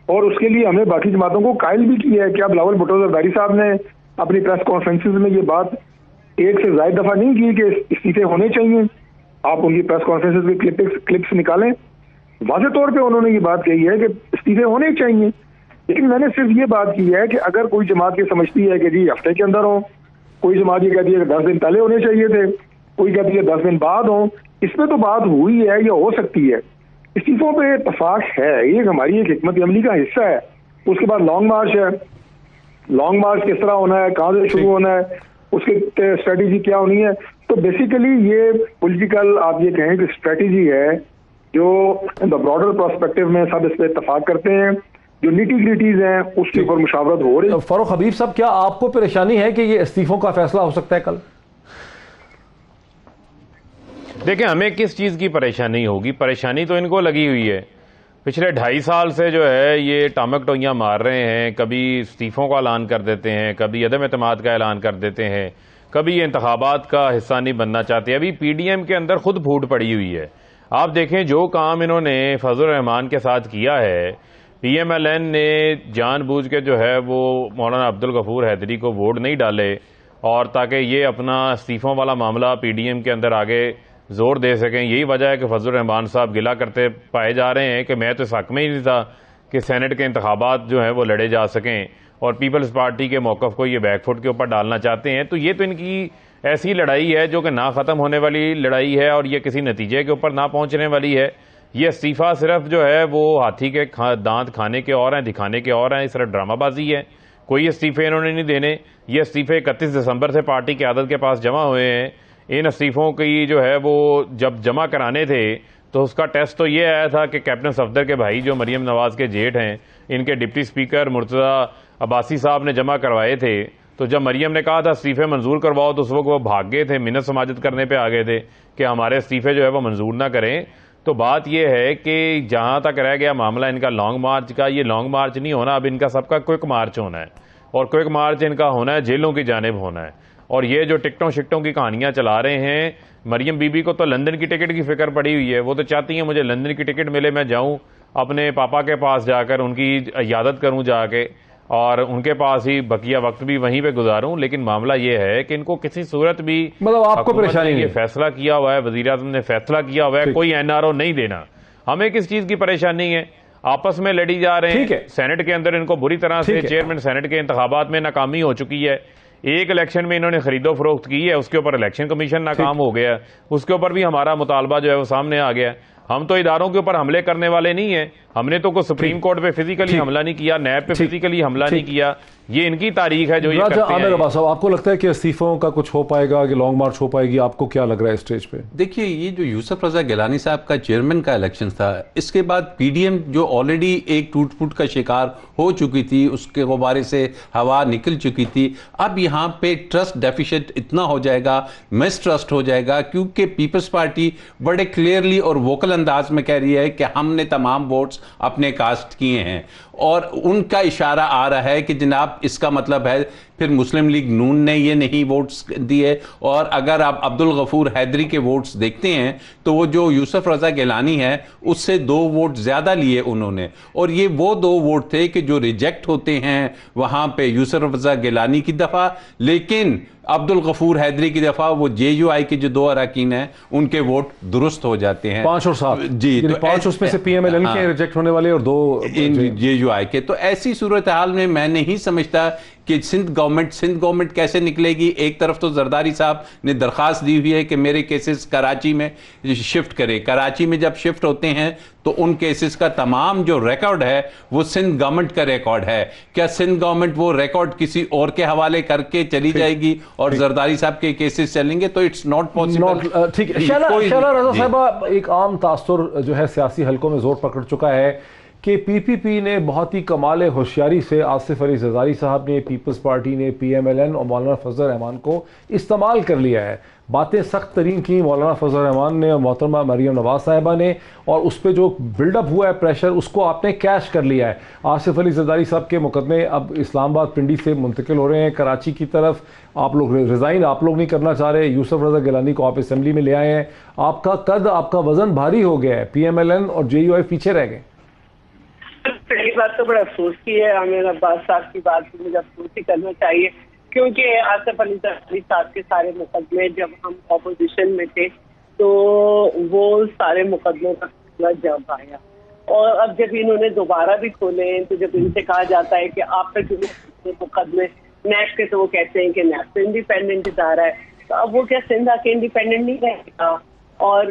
और उसके लिए हमने बाकी जमातों को कायल भी किया है। क्या बिलावल भुट्टो ज़रदारी साहब ने अपनी प्रेस कॉन्फ्रेंसिस में ये बात एक से ज़ायद दफ़ा नहीं की कि इस्तीफे होने चाहिए? आप उनकी प्रेस कॉन्फ्रेंसिस के क्लिप्स निकालें, वाज़ेह तौर पे उन्होंने ये बात कही है कि इस्तीफे होने चाहिए। लेकिन मैंने सिर्फ ये बात की है कि अगर कोई जमात ये समझती है कि जी हफ्ते के अंदर हो, कोई जमात ये कहती है कि 10 दिन पहले होने चाहिए थे, कोई कहती है 10 दिन बाद हो, इसमें तो बात हुई है या हो सकती है। इस्तीफों पे इतफाक है, ये हमारी एक हिकमत अमली का हिस्सा है। उसके बाद लॉन्ग मार्च है, लॉन्ग मार्च किस तरह होना है, कहाँ से शुरू होना है, उसकी स्ट्रेटेजी क्या होनी है। तो बेसिकली ये पॉलिटिकल आप ये कहें कि स्ट्रेटेजी है जो द ब्रॉडर प्रोस्पेक्टिव में सब इस पर इतफाक करते हैं। जो निटी ग्रिटीज हैं उसके ऊपर मुशावरत हो रही है। फारूक हबीब साहब, क्या आपको परेशानी है कि ये इस्तीफों का फैसला हो सकता है कल? देखिए, हमें किस चीज़ की परेशानी होगी? परेशानी तो इनको लगी हुई है। पिछले 2.5 साल से जो है ये टामक टोइयाँ मार रहे हैं, कभी इस्तीफों का ऐलान कर देते हैं, कभी अदम एतमाद का ऐलान कर देते हैं, कभी ये इंतखाबात का हिस्सा नहीं बनना चाहते। अभी पीडीएम के अंदर खुद फूट पड़ी हुई है। आप देखें जो काम इन्होंने फजलुर रहमान के साथ किया है, पीएमएलएन ने जानबूझ के जो है वो मौलाना अब्दुल गफूर हैदरी को वोट नहीं डाले, और ताकि ये अपना इस्तीफों वाला मामला पीडीएम के अंदर आगे जोर दे सकें। यही वजह है कि फजलुर रहमान साहब गिला करते पाए जा रहे हैं कि मैं तो इस हक में ही नहीं था कि सेनेट के इंतखाबात जो हैं वो लड़े जा सकें, और पीपल्स पार्टी के मौक़िफ़ को ये बैकफुट के ऊपर डालना चाहते हैं। तो ये तो इनकी ऐसी लड़ाई है जो कि ना ख़त्म होने वाली लड़ाई है, और ये किसी नतीजे के ऊपर ना पहुंचने वाली है। ये इस्तीफ़ा सिर्फ जो है वो हाथी के दांत खाने के और हैं, दिखाने के और हैं। इस तरह ड्रामाबाजी है। कोई इस्तीफ़े इन्होंने नहीं देने। ये इस्तीफ़े 31 दिसंबर से पार्टी क़यादत के पास जमा हुए हैं। इन इस्तीफ़ों की जो है वो जब जमा कराने थे तो उसका टेस्ट तो ये आया था कि कैप्टन सफदर के भाई जो मरीम नवाज़ के जेठ हैं, इनके डिप्टी स्पीकर मुर्तज़ा अब्बासी साहब ने जमा करवाए थे। तो जब मरीम ने कहा था इस्तीफ़े मंजूर करवाओ, तो उस वक्त वो भाग गए थे, मिन्नत समाजत करने पे आ गए थे कि हमारे इस्तीफ़े जो है वो मंजूर ना करें। तो बात यह है कि जहां तक रह गया मामला इनका लॉन्ग मार्च का, ये लॉन्ग मार्च नहीं होना, अब इनका सबका क्विक मार्च होना है, और क्विक मार्च इनका होना है जेलों की जानिब होना है। और ये जो टिकटों शिकटों की कहानियां चला रहे हैं, मरियम बीबी को तो लंदन की टिकट की फिक्र पड़ी हुई है। वो तो चाहती हैं मुझे लंदन की टिकट मिले, मैं जाऊं अपने पापा के पास जाकर उनकी इयादत करूं जाके, और उनके पास ही बकिया वक्त भी वहीं पे गुजारूं। लेकिन मामला ये है कि इनको किसी सूरत भी मतलब आपको परेशानी ये नहीं? फैसला किया हुआ है, वज़ीर आज़म ने फैसला किया हुआ है कोई एनआरओ नहीं देना। हमें किस चीज की परेशानी है? आपस में लड़ी जा रहे हैं। सेनेट के अंदर इनको बुरी तरह से चेयरमैन सेनेट के इंतखाबात में नाकामी हो चुकी है। एक इलेक्शन में इन्होंने खरीदो फरोख्त की है, उसके ऊपर इलेक्शन कमीशन नाकाम हो गया, उसके ऊपर भी हमारा मुतालबा जो है वो सामने आ गया। हम तो इदारों के ऊपर हमले करने वाले नहीं है। हमने तो कोई सुप्रीम कोर्ट पे फिजिकली हमला नहीं किया, नैब पे फिजिकली हमला नहीं किया। ये इनकी तारीख है जो ये करते हैं। अब्बास साहब, आपको लगता है कि इस्तीफों का कुछ हो पाएगा, कि लॉन्ग मार्च हो पाएगी? आपको क्या लग रहा है स्टेज पे? देखिए, ये जो यूसुफ रजा गिलानी साहब का चेयरमैन का इलेक्शन था, इसके बाद पीडीएम जो ऑलरेडी एक टूट फूट का शिकार हो चुकी थी, उसके गुब्बारे से हवा निकल चुकी थी। अब यहाँ पे ट्रस्ट डेफिशिएंट इतना हो जाएगा, मिसट्रस्ट हो जाएगा, क्योंकि पीपल्स पार्टी बड़े क्लियरली और वोकल अंदाज में कह रही है कि हमने तमाम वोट्स अपने कास्ट किए हैं, और उनका इशारा आ रहा है कि जनाब इसका मतलब है फिर मुस्लिम लीग नून ने ये नहीं वोट्स दिए। और अगर आप अब्दुल गफूर हैदरी के वोट्स देखते हैं तो वो जो यूसुफ रजा गिलानी है उससे 2 वोट ज्यादा लिए उन्होंने, और ये वो 2 वोट थे कि जो रिजेक्ट होते हैं वहां पे यूसुफ रजा गिलानी की दफा, लेकिन अब्दुल गफूर हैदरी की दफा वो जेयूआई के जो 2 अरकान हैं उनके वोट दुरुस्त हो जाते हैं, 5 और 7 जी। तो 5 उसमें से पीएमएलएन के रिजेक्ट होने वाले और 2 जेयूआई के। तो ऐसी सूरत हाल में मैं नहीं समझता कि सिंध गवर्नमेंट कैसे निकलेगी। एक तरफ तो जरदारी साहब ने दरखास्त दी हुई है कि मेरे केसेस कराची में शिफ्ट करें। कराची में जब शिफ्ट होते हैं तो उन केसेस का तमाम जो रिकॉर्ड है वो सिंध गवर्नमेंट का रिकॉर्ड है। क्या सिंध गवर्नमेंट वो रिकॉर्ड किसी और के हवाले करके चली जाएगी और जरदारी साहब के केसेस चलेंगे? तो इट्स नॉट पॉसिबल। ठीक है। शैला रजा साहब, एक आम तासुर जो है सियासी हलकों में जोर पकड़ चुका है कि पीपीपी ने बहुत ही कमाल होशियारी से, आसिफ अली जरदारी साहब ने, पीपल्स पार्टी ने, पीएमएलएन और मौलाना फजल रहमान को इस्तेमाल कर लिया है। बातें सख्त तरीन की मौलाना फजल रहमान ने और मोहतरमा मरीम नवाज साहिबा ने, और उस पर जो बिल्डअप हुआ है प्रेशर उसको आपने कैश कर लिया है। आसिफ अली जरदारी साहब के मुकदमे अब इस्लामाबाद पिंडी से मुंतकिल हो रहे हैं कराची की तरफ। आप लोग रिज़ाइन आप लोग नहीं करना चाह रहे। यूसुफ रजा गिलानी को आप असेंबली में ले आए हैं। आपका कद, आपका वजन भारी हो गया है। पीएमएलएन और जेयूआई पीछे रह गए। पहली बात तो बड़ा अफसोस की है, आमिर अब्बास साहब की बात मुझे अफसोस ही करना चाहिए, क्योंकि आसिफ अली जरदारी साहब के सारे मुकदमे जब हम ऑपोजिशन में थे तो वो सारे मुकदमों का फैसला जब आया, और अब जब इन्होंने दोबारा भी खोले हैं तो जब इनसे कहा जाता है कि आप तक मुकदमे नैब के, तो वो कहते हैं कि नैब तो इंडिपेंडेंट इदारा है, तो अब वो क्या सिंध आके इंडिपेंडेंट नहीं रहेगा। और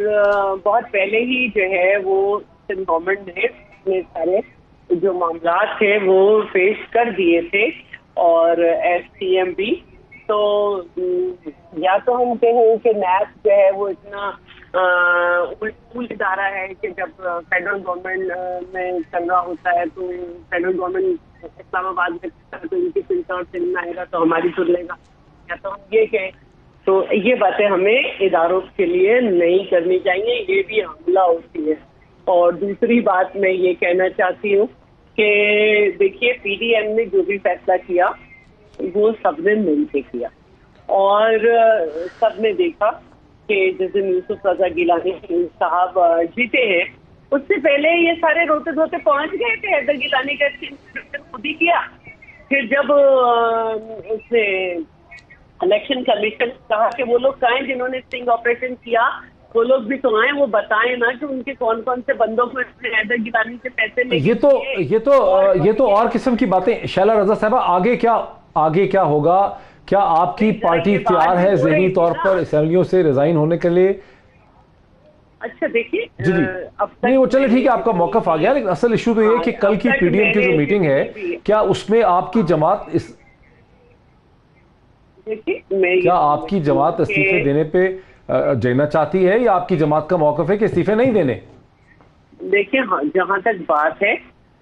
बहुत पहले ही जो है वो सिंध गवर्नमेंट ने अपने सारे जो मामला थे वो पेश कर दिए थे और SCM भी। तो या तो हम कहें कि नैब जो है वो इतना उल्ट इदारा है कि जब फेडरल गवर्नमेंट में चल रहा होता है तो फेडरल गवर्नमेंट इस्लामाबाद में तो इनकी फिल्टर और सिंध में आएगा तो हमारी सुन लेगा, या तो हम ये कहें। तो ये बातें हमें इदारों के लिए नहीं करनी चाहिए, ये भी हमला होती है। और दूसरी बात मैं ये कहना चाहती हूँ कि देखिए PDM ने जो भी फैसला किया वो सबने मिलकर किया और सबने देखा कि जिस दिन यूसुफ रजा गिलानी साहब जीते हैं उससे पहले ये सारे रोते धोते पहुंच गए थे। हैदर गिलानी का खुद ही किया। फिर जब उसने इलेक्शन कमीशन कहा कि वो लोग कहें जिन्होंने स्टिंग ऑपरेशन किया वो लोग भी तो आए, वो बताएं ना कि उनके कौन कौन से बंदों को हैदर गिलानी से पैसे ये तो और किस्म की बातें। शैला रजा साहबा, आगे क्या होगा? क्या आपकी पार्टी तैयार है ज़हनी तौर पर असेंबलियों से रिजाइन होने के लिए? अच्छा देखिए, जी अब नहीं वो चले ठीक है, आपका मौकफ आ गया, लेकिन असल इशू तो ये है कि कल की PDM की जो मीटिंग है क्या उसमें आपकी जमात क्या आपकी जमात इस्तीफे देने पे देना चाहती है या आपकी जमात का मौकफ है कि इस्तीफे नहीं देने? देखिए जहां तक बात है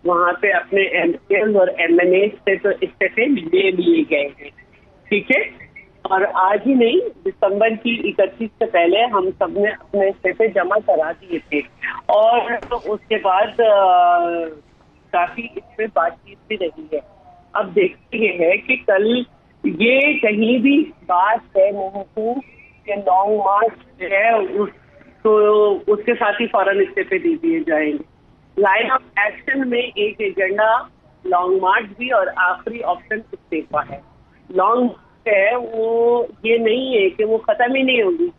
वहां पे अपने MPs और MNA से तो इस्तीफे ले लिए गए हैं, ठीक है। और आज ही नहीं, दिसंबर की 31 से पहले हम सबने अपने इस्तीफे जमा करा दिए थे और तो उसके बाद काफी इसमें बातचीत भी रही है। अब देखते ये है कि कल ये कहीं भी बात है नहीं थी कि लॉन्ग मार्च है तो उसके साथ ही फौरन इस्तीफे दे दिए जाएंगे। लाइन ऑफ एक्शन में एक एजेंडा लॉन्ग मार्च भी और आखिरी ऑप्शन इस्तीफा है। लॉन्ग है वो ये नहीं है कि वो खत्म ही नहीं होगी,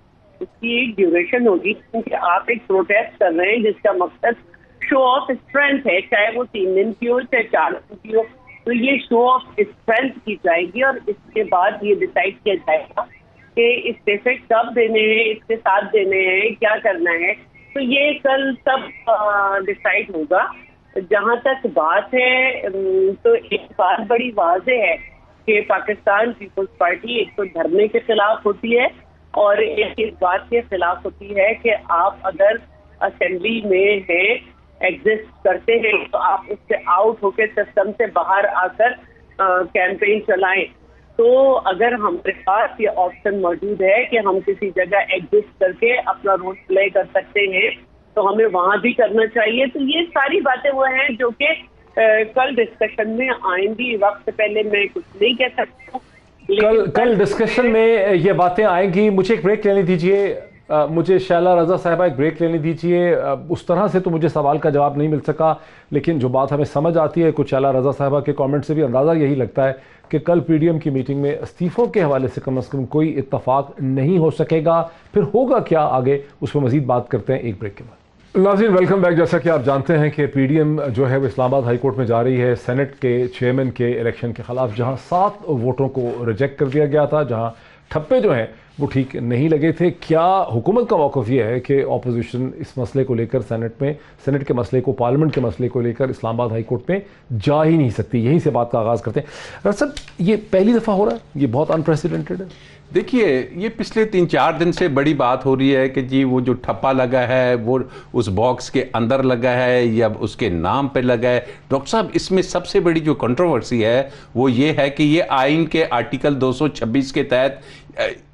उसकी एक ड्यूरेशन होगी, क्योंकि आप एक प्रोटेस्ट कर रहे हैं जिसका मकसद शो ऑफ स्ट्रेंथ है, चाहे वो 3 दिन की हो चाहे 4 दिन की हो। तो ये शो ऑफ स्ट्रेंथ की जाएगी और इसके बाद ये डिसाइड किया जाएगा कि इस्तीफे कब देने हैं, इसके साथ देने हैं, क्या करना है। तो ये कल सब डिसाइड होगा। जहां तक बात है तो एक बात बड़ी वाज़ेह है कि पाकिस्तान पीपल्स पार्टी एक तो धरने के खिलाफ होती है और एक इस बात के खिलाफ होती है कि आप अगर असेंबली में हैं, एग्जिस्ट करते हैं तो आप उससे आउट होकर सिस्टम से बाहर आकर कैंपेन चलाएं। तो अगर हमारे पास ये ऑप्शन मौजूद है कि हम किसी जगह एग्जिस्ट करके अपना रोल प्ले कर सकते हैं तो हमें वहां भी करना चाहिए। तो ये सारी बातें वो हैं जो कि कल डिस्कशन में आएंगी। वक्त पहले मैं कुछ नहीं कह सकता हूँ, कल डिस्कशन में ये बातें आएंगी। मुझे एक ब्रेक लेने दीजिए, मुझे शैला रजा साहिबा एक ब्रेक लेने दीजिए। उस तरह से तो मुझे सवाल का जवाब नहीं मिल सका, लेकिन जो बात हमें समझ आती है कुछ शैला रजा साहिबा के कमेंट से भी अंदाज़ा यही लगता है कि कल PDM की मीटिंग में इस्तीफ़ों के हवाले से कम कोई इत्तफाक नहीं हो सकेगा। फिर होगा क्या आगे, उस पर मज़ीद बात करते हैं एक ब्रेक के बाद। नाज़रीन वेलकम बैक। जैसा कि आप जानते हैं कि PDM जो है वो इस्लामाबाद हाई कोर्ट में जा रही है सेनेट के चेयरमैन के इलेक्शन के ख़िलाफ़, जहां 7 वोटों को रिजेक्ट कर दिया गया था, जहां ठप्पे जो हैं वो ठीक नहीं लगे थे। क्या हुकूमत का मौक़िफ़ ये है कि अपोजिशन इस मसले को लेकर सेनेट के मसले को, पार्लियामेंट के मसले को लेकर इस्लामाबाद हाई कोर्ट में जा ही नहीं सकती? यहीं से बात का आगाज़ करते हैं। सर ये पहली दफ़ा हो रहा है, ये बहुत अनप्रेसिडेंटेड है। देखिए ये पिछले 3-4 दिन से बड़ी बात हो रही है कि जी वो जो ठप्पा लगा है वो उस बॉक्स के अंदर लगा है या उसके नाम पे लगा है। डॉक्टर साहब, इसमें सबसे बड़ी जो कंट्रोवर्सी है वो ये है कि ये आइन के आर्टिकल 226 के तहत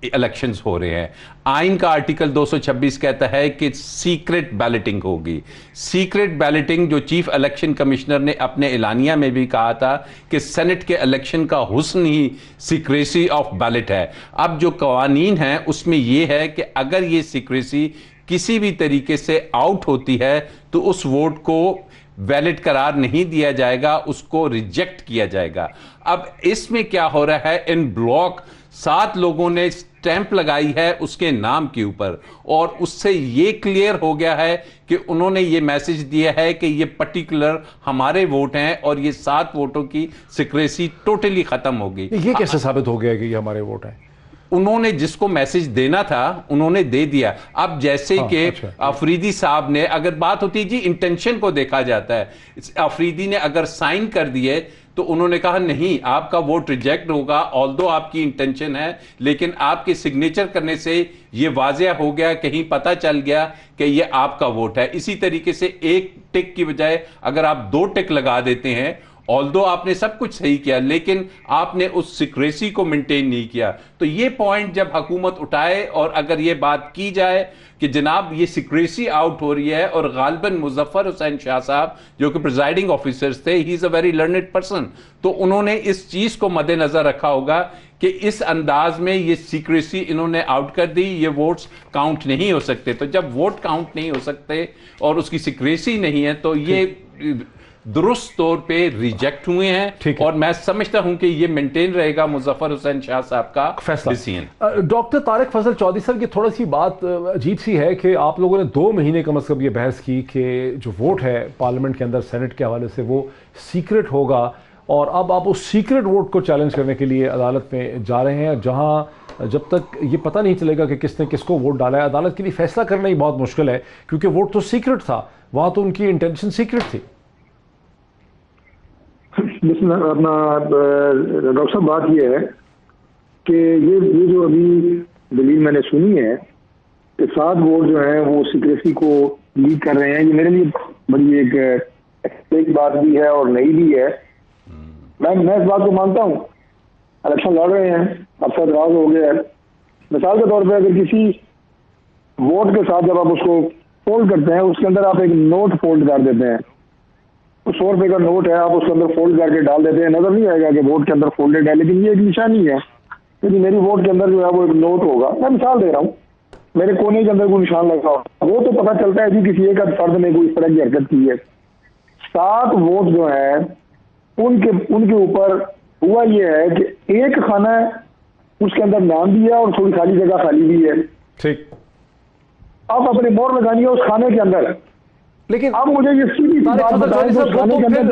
इलेक्शंस हो रहे हैं। आइन का आर्टिकल 226 कहता है कि सीक्रेट बैलेटिंग होगी। सीक्रेट बैलेटिंग जो चीफ इलेक्शन कमिश्नर ने अपने एलानिया में भी कहा था कि सेनेट के इलेक्शन का हुस्न ही सीक्रेसी ऑफ बैलेट है। अब जो कवानीन है उसमें यह है कि अगर ये सीक्रेसी किसी भी तरीके से आउट होती है तो उस वोट को वैलिड करार नहीं दिया जाएगा, उसको रिजेक्ट किया जाएगा। अब इसमें क्या हो रहा है, इन ब्लॉक 7 लोगों ने स्टैंप लगाई है उसके नाम के ऊपर, और उससे ये क्लियर हो गया है कि उन्होंने ये मैसेज दिया है कि ये पर्टिकुलर हमारे वोट हैं और ये 7 वोटों की सिक्रेसी टोटली खत्म होगी। ये कैसे साबित हो गया कि ये हमारे वोट हैं? उन्होंने जिसको मैसेज देना था उन्होंने दे दिया। अब जैसे कि अच्छा। अफरीदी साहब ने, अगर बात होती जी इंटेंशन को देखा जाता है, अफरीदी ने अगर साइन कर दिए तो उन्होंने कहा नहीं आपका वोट रिजेक्ट होगा, ऑल्दो आपकी इंटेंशन है, लेकिन आपके सिग्नेचर करने से ये वाज़ेह हो गया, कहीं पता चल गया कि ये आपका वोट है। इसी तरीके से एक टिक की बजाय अगर आप 2 टिक लगा देते हैं, ऑल्दो आपने सब कुछ सही किया लेकिन आपने उस सिक्रेसी को मेंटेन नहीं किया। तो ये पॉइंट जब हुकूमत उठाए और अगर ये बात की जाए कि जनाब ये सिक्रेसी आउट हो रही है, और गालिबन मुजफ्फर हुसैन शाह साहब जो कि प्रिजाइडिंग ऑफिसर्स थे, he is a very learned person, तो उन्होंने इस चीज को मद्देनजर रखा होगा कि इस अंदाज में ये सीक्रेसी इन्होंने आउट कर दी, ये वोट्स काउंट नहीं हो सकते। तो जब वोट काउंट नहीं हो सकते और उसकी सीक्रेसी नहीं है तो ये दुरुस्त तौर पे रिजेक्ट हुए हैं, और मैं समझता हूं कि ये मेंटेन रहेगा मुजफ्फर हुसैन शाह साहब का डिसीजन। डॉक्टर तारिक फजल चौधरी साहब की थोड़ी सी बात अजीब सी है कि आप लोगों ने 2 महीने कम से कम ये बहस की कि जो वोट है पार्लियामेंट के अंदर सेनेट के हवाले से वो सीक्रेट होगा, और अब आप उस सीक्रेट वोट को चैलेंज करने के लिए अदालत में जा रहे हैं, जहां जब तक ये पता नहीं चलेगा कि किसने किसको वोट डाला है, अदालत के लिए फैसला करना ही बहुत मुश्किल है, क्योंकि वोट तो सीक्रेट था, वहां तो उनकी इंटेंशन सीक्रेट थी। अपना डॉक्टर साहब बात यह है कि ये जो अभी दलील मैंने सुनी है कि 7 वोट जो है वो सीक्रेसी को लीक कर रहे हैं, ये मेरे लिए बड़ी एक बात भी है और नई भी है। मैं इस बात को मानता हूँ, इलेक्शन लड़ रहे हैं, अफसर दराज हो गया है, मिसाल के तौर पे अगर किसी वोट के साथ जब आप उसको फोल्ड करते हैं, उसके अंदर आप एक नोट फोल्ड कर देते हैं, 100 रुपए का नोट है, आप उसके अंदर फोल्ड करके डाल देते हैं, नजर नहीं आएगा कि वोट के अंदर फोल्डेड है, लेकिन ये एक निशानी है क्योंकि मेरी वोट के अंदर जो है वो एक नोट होगा। मैं मिसाल दे रहा हूँ, मेरे कोने के अंदर कोई निशान लगा हो, वो तो पता चलता है कि किसी एक फर्द ने कोई इस तरह की हरकत की है। 7 वोट जो है उनके ऊपर हुआ ये है कि एक खाना है, उसके अंदर नाम भी है और थोड़ी खाली जगह खाली भी है। ठीक, आप अपने मोहर लगानी है उस खाने के अंदर, लेकिन अब मुझे ये सीधी सी बात बताएं,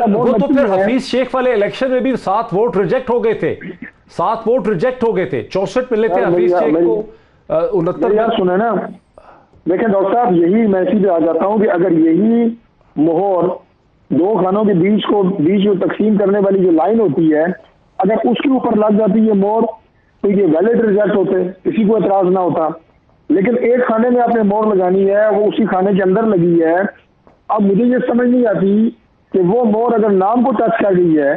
वो तो फिर हफीज शेख वाले इलेक्शन में भी 7 वोट रिजेक्ट हो गए थे, 7 वोट रिजेक्ट हो गए थे, 64 मिले थे हफीज शेख को 69। यार सुने ना, देखें डॉक्टर साहब, यही मैं इसी पे आ जाता हूँ कि अगर यही मोहर 2 खानों के बीच में तकसीम करने वाली जो लाइन होती है, अगर उसके ऊपर लग जाती है मोहर तो ये वैलिड रिजेक्ट होते, किसी को एतराज ना होता। लेकिन एक खाने में आपने मोहर लगानी है, वो उसी खाने के अंदर लगी है। अब मुझे ये समझ नहीं आती कि वो मोहर अगर नाम को टच कर गई है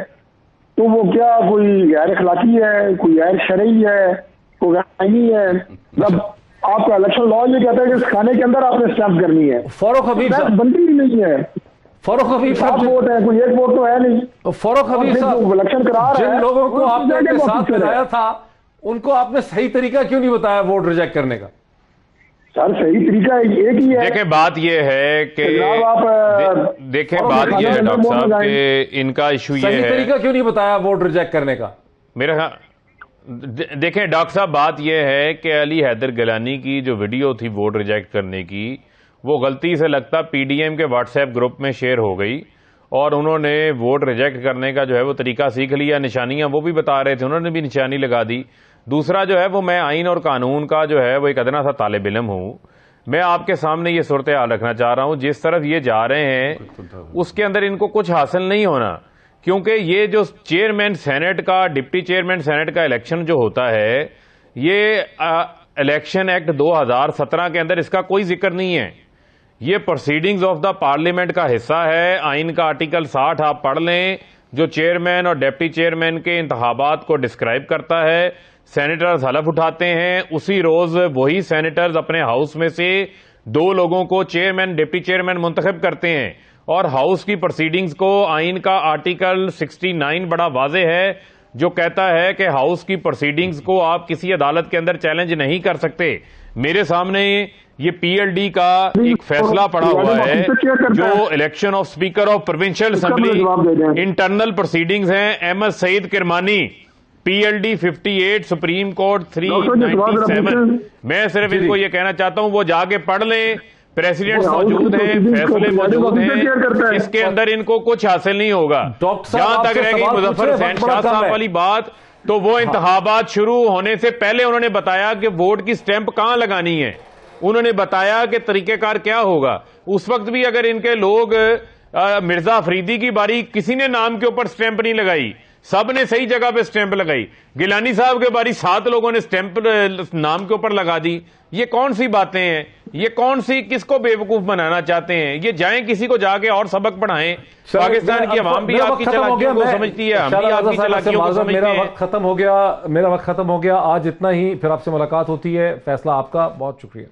तो वो क्या कोई गैर अखलाकी है, कोई गैर शरई है, कोई आईनी है। जब आपका इलेक्शन लॉ ये कहता है कि इस खाने के अंदर आपने स्टैंप करनी है, फारूक हबीब साहब बनती ही नहीं है। फारूक हबीब साहब वोट है, कोई एक वोट तो है नहीं। फारूक हबीब साहब इलेक्शन करा रहा है, जिन लोगों को आपने अपने साथ है। मिलाया था उनको आपने सही तरीका क्यों नहीं बताया वोट रिजेक्ट करने का? सर सही तरीका एक ही है। देखिए बात यह है कि देखें बात यह है डॉक्टर साहब कि इनका इशू ये है, सही तरीका क्यों नहीं बताया वोट रिजेक्ट करने का? मेरा देखें डॉक्टर साहब बात यह है कि अली हैदर गिलानी की जो वीडियो थी वोट रिजेक्ट करने की, वो गलती से लगता पीडीएम के व्हाट्सएप ग्रुप में शेयर हो गई और उन्होंने वोट रिजेक्ट करने का जो है वो तरीका सीख लिया। निशानियां वो भी बता रहे थे, उन्होंने भी निशानी लगा दी। दूसरा जो है वो मैं आइन और कानून का जो है वो एक अदना सा तालिब इल्म हूं। मैं आपके सामने ये सूरत हाल रखना चाह रहा हूं, जिस तरफ ये जा रहे हैं उसके अंदर इनको कुछ हासिल नहीं होना, क्योंकि ये जो चेयरमैन सेनेट का, डिप्टी चेयरमैन सेनेट का इलेक्शन जो होता है, ये इलेक्शन एक्ट 2017 के अंदर इसका कोई जिक्र नहीं है। ये प्रोसीडिंग्स ऑफ द पार्लियामेंट का हिस्सा है। आइन का आर्टिकल 60 आप पढ़ लें, जो चेयरमैन और डिप्टी चेयरमैन के इंतखाबात को डिस्क्राइब करता है। सेनेटर्स हलफ उठाते हैं, उसी रोज वही सेनेटर्स अपने हाउस में से 2 लोगों को चेयरमैन डिप्टी चेयरमैन मुंतखब करते हैं, और हाउस की प्रोसीडिंग्स को आइन का आर्टिकल 69 बड़ा वाजे है जो कहता है कि हाउस की प्रोसीडिंग्स को आप किसी अदालत के अंदर चैलेंज नहीं कर सकते। मेरे सामने ये पीएलडी का एक फैसला पड़ा हुआ है जो election of speaker of provincial assembly internal proceedings हैं। Ahmad Saeed Kirmani PLD 58 supreme court doctor ji, सवाल जरा 397। पूछें। मैं सिर्फ जी, इनको जी। ये कहना चाहता हूं वो जाके पढ़ लें, प्रेसिडेंट वो हाउस मौजूद की हैं, प्रोसीडिंग्स को फैसले प्रिजाइडिंग मौजूद ऑफिसर केयर करता हैं, है। इसके अंदर इनको कुछ हासिल नहीं होगा। डॉक्टर साहब, जहां तक आपसे रह गई सवाल मुजफ्फर पूछे, हुसैन वक्त बड़ा शाह कम साहब है। वाली बात, तो वो इंतखाबात शुरू होने से पहले उन्होंने बताया कि वोट की स्टैंप कहां लगानी है, उन्होंने बताया कि तरीकेकार क्या होगा। उस वक्त भी अगर इनके लोग मिर्जा अफरीदी की बारी, किसी ने नाम के ऊपर स्टैंप नहीं लगाई, सब ने सही जगह पे स्टैंप लगाई। गिलानी साहब के बारी 7 लोगों ने स्टैंप नाम के ऊपर लगा दी। ये कौन सी बातें हैं? ये कौन सी, किसको बेवकूफ बनाना चाहते हैं? ये जाएं किसी को जाके और सबक पढ़ाएं। पाकिस्तान की आवाम भी आपकी चालाकियों को समझती है, हम भी आपकी चालाकियों को समझते मेरा हैं। वक्त खत्म हो गया, आज इतना ही, फिर आपसे मुलाकात होती है। फैसला आपका, बहुत शुक्रिया।